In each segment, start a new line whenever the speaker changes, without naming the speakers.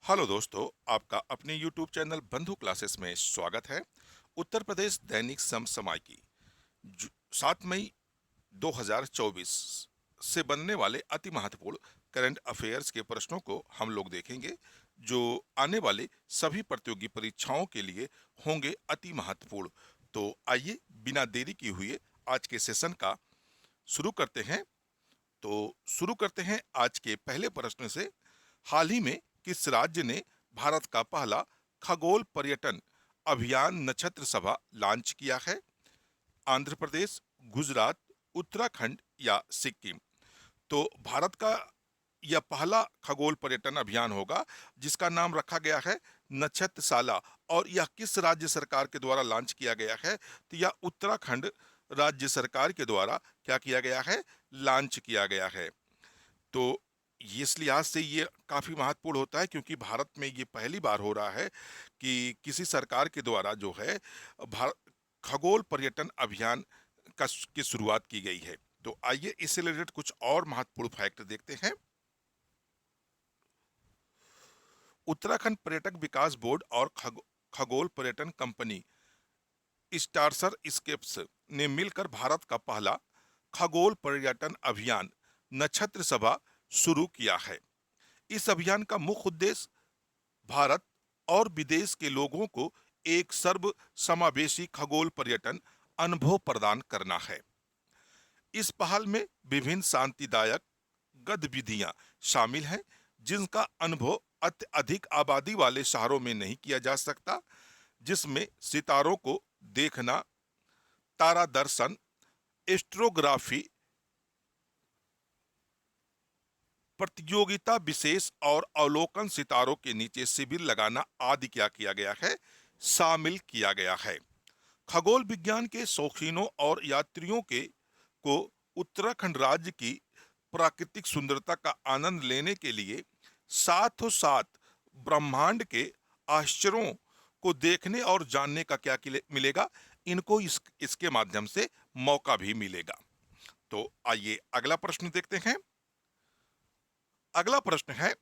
Hello दोस्तों, आपका अपने YouTube चैनल बंधु क्लासेस में स्वागत है। उत्तर प्रदेश दैनिक समसामयिकी 7 मई 2024 से बनने वाले अति महत्वपूर्ण करंट अफेयर्स के प्रश्नों को हम लोग देखेंगे, जो आने वाले सभी प्रतियोगी परीक्षाओं के लिए होंगे अति महत्वपूर्ण। तो आइए बिना देरी किए हुए आज के सेशन का शुरू करते हैं। तो शुरू करते हैं आज के पहले प्रश्न से। हाल ही में किस राज्य ने भारत का पहला खगोल पर्यटन अभियान नक्षत्र सभा लॉन्च किया है? आंध्र प्रदेश, गुजरात, उत्तराखंड या सिक्किम? तो भारत का यह पहला खगोल पर्यटन अभियान होगा जिसका नाम रखा गया है नक्षत्रशाला। और यह किस राज्य सरकार के द्वारा लॉन्च किया गया है? तो यह उत्तराखंड राज्य सरकार के द्वारा क्या किया गया है? लॉन्च किया गया है। तो इस लिहाज से ये काफी महत्वपूर्ण होता है क्योंकि भारत में ये पहली बार हो रहा है कि किसी सरकार के द्वारा जो है भारत खगोल पर्यटन अभियान की शुरुआत की गई है। तो आइए इससे रिलेटेड कुछ और महत्वपूर्ण फैक्ट देखते हैं। उत्तराखंड पर्यटक विकास बोर्ड और खगोल पर्यटन कंपनी स्टारसर स्केप्स ने मिलकर भारत का पहला खगोल पर्यटन अभियान नक्षत्र सभा शुरू किया है। इस अभियान का मुख्य उद्देश्य भारत और विदेश के लोगों को एक सर्व समावेशी खगोल पर्यटन अनुभव प्रदान करना है। इस पहल में विभिन्न शांतिदायक गतिविधियां शामिल हैं जिनका अनुभव अधिक आबादी वाले शहरों में नहीं किया जा सकता, जिसमें सितारों को देखना, तारा दर्शन, एस्ट्रोग्राफी प्रतियोगिता विशेष और अवलोकन सितारों के नीचे शिविर लगाना आदि क्या किया गया है? शामिल किया गया है। खगोल विज्ञान के शौकीनों और यात्रियों के को उत्तराखंड राज्य की प्राकृतिक सुंदरता का आनंद लेने के लिए साथों साथ ब्रह्मांड के आश्चर्यों को देखने और जानने का क्या मिलेगा? इनको इसके माध्यम से मौका भी मिलेगा। तो आइए अगला प्रश्न देखते हैं। अगला प्रश्न है,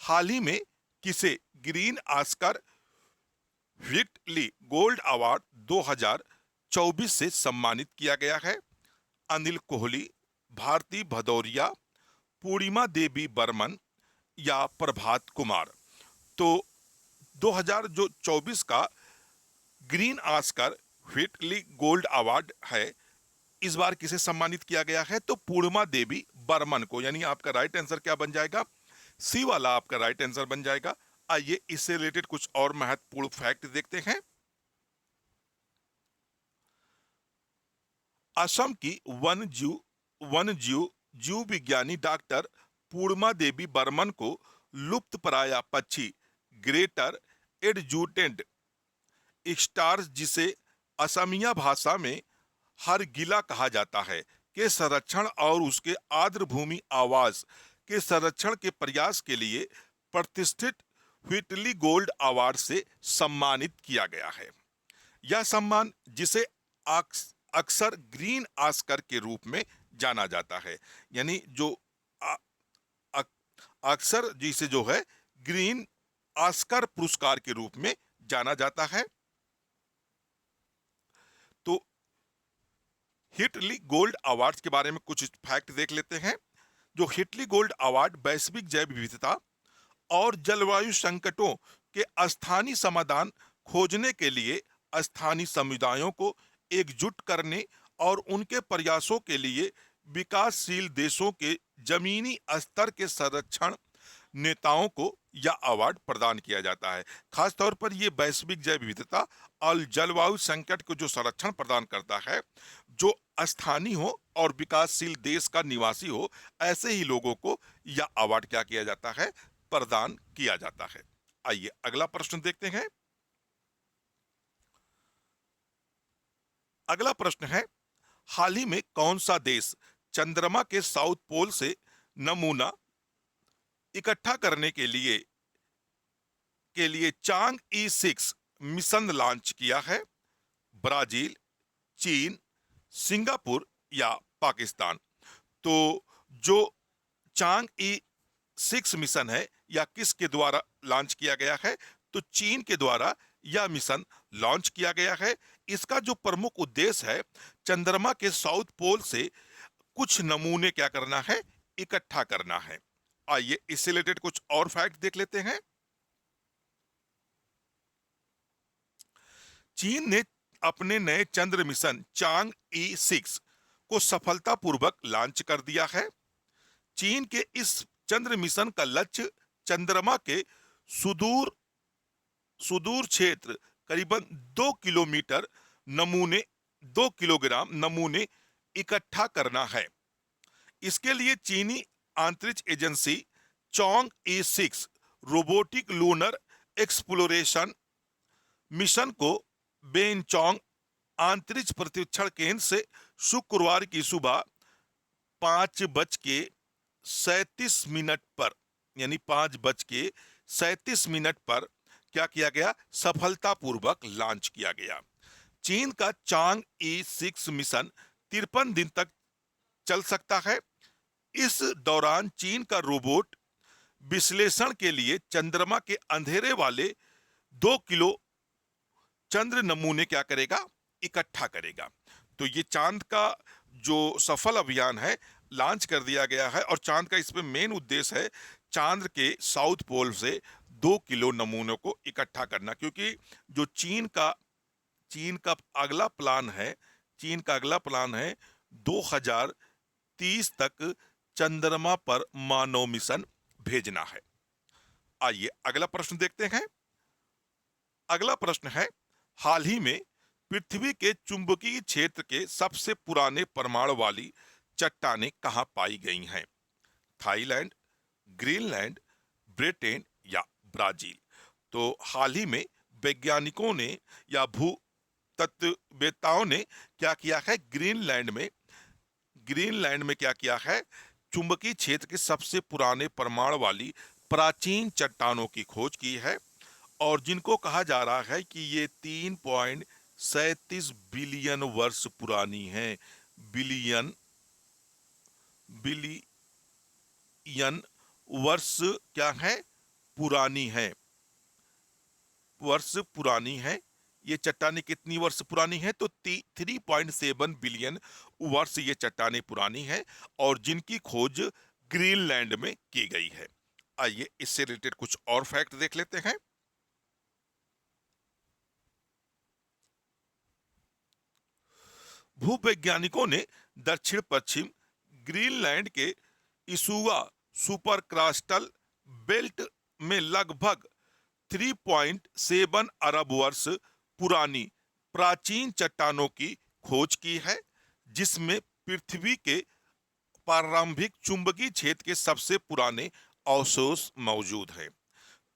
हाल ही में किसे green Oscar Whitley gold award 2024 से सम्मानित किया गया है? अनिल कोहली, भारती भदौरिया, पूर्णिमा देवी बर्मन या प्रभात कुमार? तो 2024 का green Oscar Whitley gold award है, इस बार किसे सम्मानित किया गया है? तो पूर्णिमा देवी बर्मन को। यानी आपका राइट आंसर क्या बन जाएगा? सी वाला आपका राइट आंसर बन जाएगा। आइए इससे रिलेटेड कुछ और महत्वपूर्ण फैक्ट देखते हैं। असम की वन जीव जीव विज्ञानी डॉक्टर पूर्णिमा देवी बर्मन को लुप्तप्राय पक्षी ग्रेटर एडजुटेंट स्टार्स, जिसे असमिया भाषा में हरगिला कहा जाता है, के संरक्षण और उसके आर्द्र भूमि आवास के संरक्षण के प्रयास के लिए प्रतिष्ठित व्हिटली गोल्ड अवार्ड से सम्मानित किया गया है। यह सम्मान, जिसे अक्सर ग्रीन ऑस्कर के रूप में जाना जाता है, यानी जो अक्सर जिसे जो है ग्रीन ऑस्कर पुरस्कार के रूप में जाना जाता है। तो हिटली गोल्ड अवार्ड के बारे में कुछ फैक्ट देख लेते हैं। जो हिटली गोल्ड अवार्ड वैश्विक जैव विविधता और जलवायु संकटों के स्थानीय समाधान खोजने के लिए स्थानीय समुदायों को एकजुट करने और उनके प्रयासों के लिए विकासशील देशों के जमीनी स्तर के संरक्षण नेताओं को यह अवार्ड प्रदान किया जाता है। खासतौर पर यह वैश्विक जैव विविधता और जलवायु संकट को जो संरक्षण प्रदान करता है, जो स्थानीय हो और विकासशील देश का निवासी हो, ऐसे ही लोगों को यह अवार्ड क्या किया जाता है? प्रदान किया जाता है। आइए अगला प्रश्न देखते हैं। अगला प्रश्न है, हाल ही में कौन सा देश चंद्रमा के साउथ पोल से नमूना इकट्ठा करने के लिए चांग E6 मिशन लॉन्च किया है? ब्राजील, चीन, सिंगापुर या पाकिस्तान? तो जो चांग E6 मिशन है, या किसके द्वारा लॉन्च किया गया है? तो चीन के द्वारा यह मिशन लॉन्च किया गया है। इसका जो प्रमुख उद्देश्य है, चंद्रमा के साउथ पोल से कुछ नमूने क्या करना है? इकट्ठा करना है। आइए इससे रिलेटेड कुछ और फैक्ट देख लेते हैं। चीन ने अपने नए चंद्र मिशन चांग ई 6 को सफलतापूर्वक लॉन्च कर दिया है। चीन के इस चंद्र मिशन का लक्ष्य चंद्रमा के सुदूर सुदूर क्षेत्र करीबन 2 किलोमीटर नमूने 2 किलोग्राम नमूने इकट्ठा करना है। इसके लिए चीनी अंतरिक्ष एजेंसी चोंग ई 6 रोबोटिक लूनर एक्सप्लोरेशन मिशन को बेनचोंग अंतरिक्ष परीक्षण केंद्र से शुक्रवार की सुबह 5:37 पर, यानी 5:37 पर क्या किया गया? सफलतापूर्वक लॉन्च किया गया। चीन का चांग ई 6 मिशन 53 दिन तक चल सकता है। इस दौरान चीन का रोबोट विश्लेषण के लिए चंद्रमा के अंधेरे वाले 2 किलो चंद्र नमूने क्या करेगा? इकट्ठा करेगा। तो ये चांद का जो सफल अभियान है लॉन्च कर दिया गया है, और चांद का इसमें मेन उद्देश्य है चांद के साउथ पोल से 2 किलो नमूनों को इकट्ठा करना। क्योंकि जो चीन का अगला प्लान है, 2030 तक चंद्रमा पर मानव मिशन भेजना है। आइए अगला प्रश्न देखते हैं। अगला प्रश्न है, हाल ही में पृथ्वी के चुंबकीय क्षेत्र के सबसे पुराने परमाणु वाली चट्टानें कहां पाई गई हैं? थाईलैंड, ग्रीनलैंड, ब्रिटेन या ब्राजील? तो हाल ही में वैज्ञानिकों ने या भू तत्ववेत्ताओं ने क्या किया है? ग्रीनलैंड में क्या किया है? चुंबकीय क्षेत्र के सबसे पुराने परमाणु वाली प्राचीन चट्टानों की खोज की है, और जिनको कहा जा रहा है कि ये 3.37 बिलियन वर्ष पुरानी है। बिलियन वर्ष क्या है? पुरानी है। वर्ष पुरानी है। ये चट्टानें कितनी वर्ष पुरानी है? तो 3.7 बिलियन वर्ष ये चट्टानें पुरानी है, और जिनकी खोज ग्रीनलैंड में की गई है। आइए इससे रिलेटेड कुछ और फैक्ट देख लेते हैं। भूवैज्ञानिकों ने दक्षिण पश्चिम ग्रीनलैंड के इसूआ सुपर क्रास्टल बेल्ट में लगभग 3.7 अरब वर्ष पुरानी प्राचीन चट्टानों की खोज की है, जिसमें पृथ्वी के प्रारंभिक चुंबकीय क्षेत्र के सबसे पुराने अवशेष मौजूद हैं।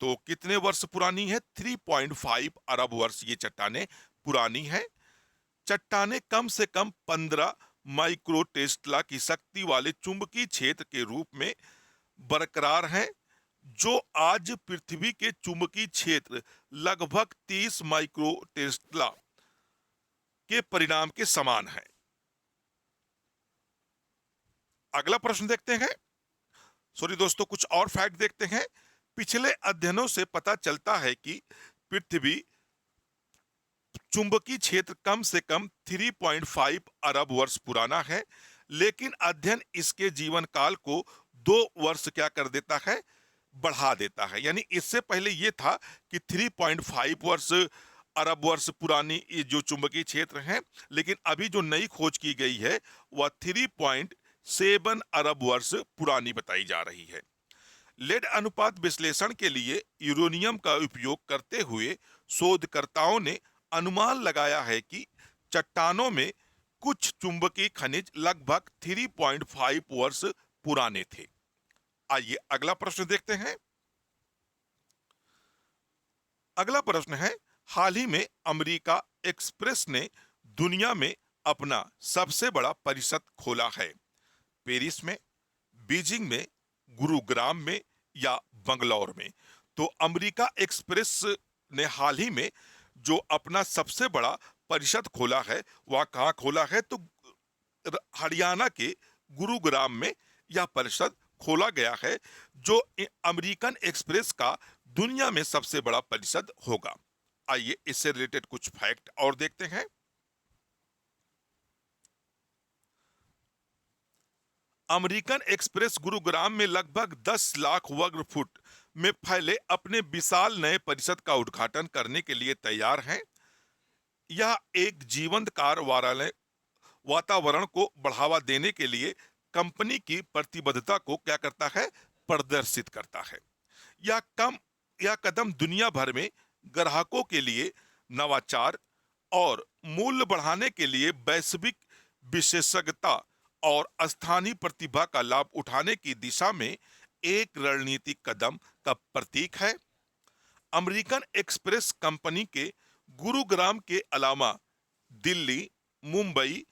तो कितने वर्ष पुरानी है? 3.5 अरब वर्ष ये चट्टानें पुरानी है। चट्टानें कम से कम 15 माइक्रो टेस्ला की शक्ति वाले चुंबकीय क्षेत्र के रूप में बरकरार हैं, जो आज पृथ्वी के चुंबकीय क्षेत्र लगभग 30 माइक्रो टेस्ला के परिणाम के समान है। अगला प्रश्न देखते हैं। दोस्तों कुछ और फैक्ट देखते हैं। पिछले अध्ययनों से पता चलता है कि पृथ्वी चुंबकीय क्षेत्र कम से कम 3.5 अरब वर्ष पुराना है, लेकिन अध्ययन इसके जीवन काल को 2 वर्ष क्या कर देता है? बढ़ा देता है। यानी इससे पहले ये था कि 3.5 अरब वर्ष पुरानी ये जो चुंबकीय क्षेत्र है, लेकिन अभी जो नई खोज की गई है वह 3.7 अरब वर्ष पुरानी बताई जा रही है। लेड अनुपात विश्लेषण के लिए यूरेनियम का उपयोग करते हुए शोधकर्ताओं ने अनुमान लगाया है कि चट्टानों में कुछ चुंबकीय खनिज लगभग 3.5 वर्ष पुराने थे। आइए अगला प्रश्न देखते हैं। अगला प्रश्न है, हाल ही में अमेरिका एक्सप्रेस ने दुनिया में अपना सबसे बड़ा परिसर खोला है। पेरिस में, बीजिंग में, गुरुग्राम में या बंगलौर में? तो अमेरिका एक्सप्रेस ने हाल ही में जो अपना सबसे बड़ा परिषद खोला है वह कहाँ खोला है? तो हरियाणा के गुरुग्राम में यह परिषद खोला गया है, जो अमेरिकन एक्सप्रेस का दुनिया में सबसे बड़ा परिषद होगा। आइए इससे रिलेटेड कुछ फैक्ट और देखते हैं। अमेरिकन एक्सप्रेस गुरुग्राम में लगभग 10 लाख वर्ग फुट में फैले अपने विशाल नए परिसर का उद्घाटन करने के लिए तैयार हैं। यह एक जीवंत कार वातावरण को बढ़ावा देने के लिए कंपनी की प्रतिबद्धता को क्या करता है, प्रदर्शित करता है। यह कम यह कदम दुनिया भर में ग्राहकों के लिए नवाचार और मूल्य बढ़ाने के लिए वैश्विक विशेषज्ञता और स्थानीय प्रतिभा का लाभ उठाने की दिशा में एक रणनीतिक कदम का प्रतीक है। अमेरिकन एक्सप्रेस कंपनी के गुरुग्राम के अलावा दिल्ली, मुंबई,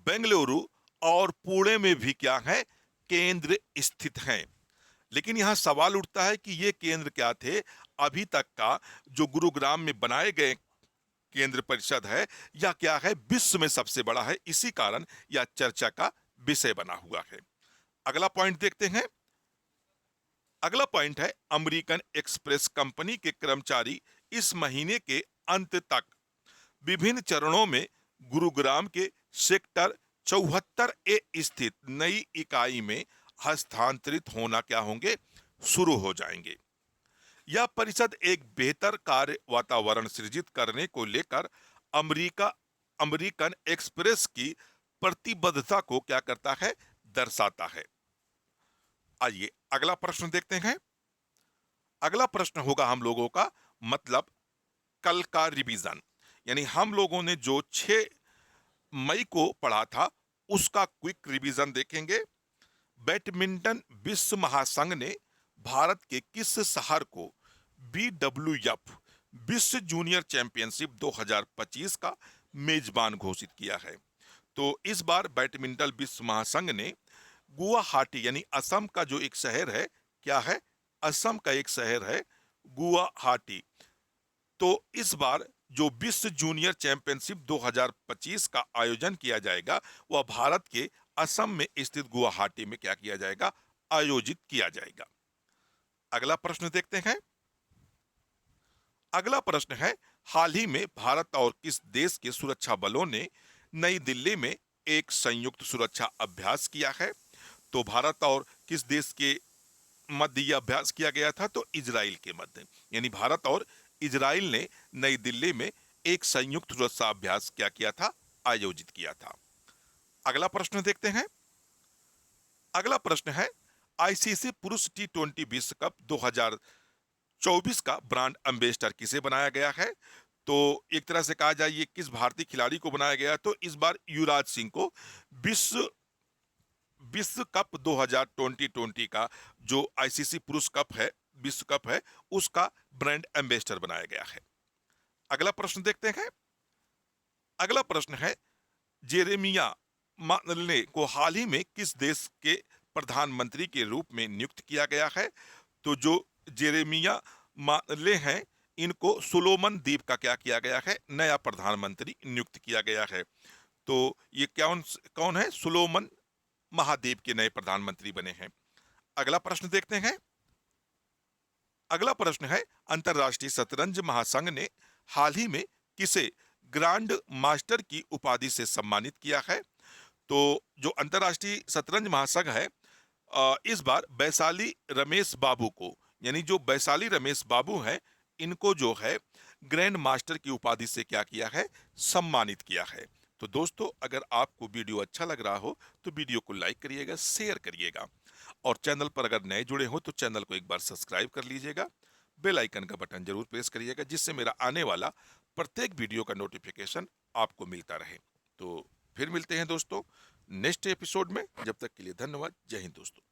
बेंगलुरु और पुणे में भी क्या है, केंद्र स्थित हैं। लेकिन यहां सवाल उठता है कि ये केंद्र क्या थे। अभी तक का जो गुरुग्राम में बनाए गए केंद्र परिषद है, या क्या है, विश्व में सबसे बड़ा है। इसी कारण यह चर्चा का विषय बना हुआ है। अगला पॉइंट देखते हैं। अगला पॉइंट है, अमेरिकन एक्सप्रेस कंपनी के कर्मचारी इस महीने के अंत तक विभिन्न चरणों में गुरुग्राम के सेक्टर 74 ए स्थित नई इकाई में हस्तांतरित होना क्या होंगे, शुरू हो जाएंगे। यह परिषद एक बेहतर कार्य वातावरण सृजित करने को लेकर अमेरिकन एक्सप्रेस की प्रतिबद्धता को क्या करता है, दर्शाता है। आइए अगला प्रश्न देखते हैं। अगला प्रश्न होगा हम लोगों का, मतलब कल का रिवीजन, यानी हम लोगों ने जो 6 मई को पढ़ा था उसका क्विक रिवीजन देखेंगे। बैडमिंटन विश्व महासंघ ने भारत के किस शहर को BWF विश्व जूनियर चैंपियनशिप 2025 का मेजबान घोषित किया है? तो इस बार बैडमिंटन विश्व महासंघ ने गुवाहाटी, यानी असम का जो एक शहर है, क्या है, असम का एक शहर है गुवाहाटी। तो इस बार जो विश्व जूनियर चैंपियनशिप 2025 का आयोजन किया जाएगा, वह भारत के असम में स्थित गुवाहाटी में क्या किया जाएगा, आयोजित किया जाएगा। अगला प्रश्न देखते हैं। अगला प्रश्न है, हाल ही में भारत और किस देश के सुरक्षा बलों ने नई दिल्ली में एक संयुक्त सुरक्षा अभ्यास किया है? तो भारत और किस देश के मध्य यह अभ्यास किया गया था? तो इजराइल के मध्य, यानी भारत और इजराइल ने नई दिल्ली में एक संयुक्त सुरक्षा अभ्यास क्या किया था, आयोजित किया था। अगला प्रश्न देखते हैं। अगला प्रश्न है, आईसीसी पुरुष T20 विश्व कप 2024 का ब्रांड एम्बेसडर किसे बनाया गया है? तो एक तरह से कहा जाए ये किस भारतीय खिलाड़ी को बनाया गया? तो इस बार युवराज सिंह को विश्व कप 2020 का जो आईसीसी पुरुष कप है, विश्व कप है, उसका ब्रांड एम्बेसडर बनाया गया है। अगला प्रश्न देखते हैं। अगला प्रश्न है, जेरेमिया मार्ले को हाल ही में किस देश के प्रधानमंत्री के रूप में नियुक्त किया गया है? तो जो जेरेमिया मार्ले हैं, इनको सोलोमन द्वीप का क्या किया गया है, नया प्रधानमंत्री नियुक्त किया गया है। तो ये कौन है? सोलोमन महाद्वीप के नए प्रधानमंत्री बने हैं। अगला प्रश्न देखते हैं। अगला प्रश्न है, अंतरराष्ट्रीय शतरंज महासंघ ने हाल ही में किसे ग्रैंड मास्टर की उपाधि से सम्मानित किया है? तो जो अंतरराष्ट्रीय शतरंज महासंघ है, इस बार वैशाली रमेश बाबू को, यानी जो वैशाली रमेश बाबू हैं, इनको जो है ग्रैंड मास्टर की उपाधि से क्या किया है, सम्मानित किया है। तो दोस्तों, अगर आपको वीडियो अच्छा लग रहा हो तो वीडियो को लाइक करिएगा, शेयर करिएगा, और चैनल पर अगर नए जुड़े हो तो चैनल को एक बार सब्सक्राइब कर लीजिएगा। बेल आइकन का बटन जरूर प्रेस करिएगा, जिससे मेरा आने वाला प्रत्येक वीडियो का नोटिफिकेशन आपको मिलता रहे। तो फिर मिलते हैं दोस्तों नेक्स्ट एपिसोड में। जब तक के लिए धन्यवाद। जय हिंद दोस्तों।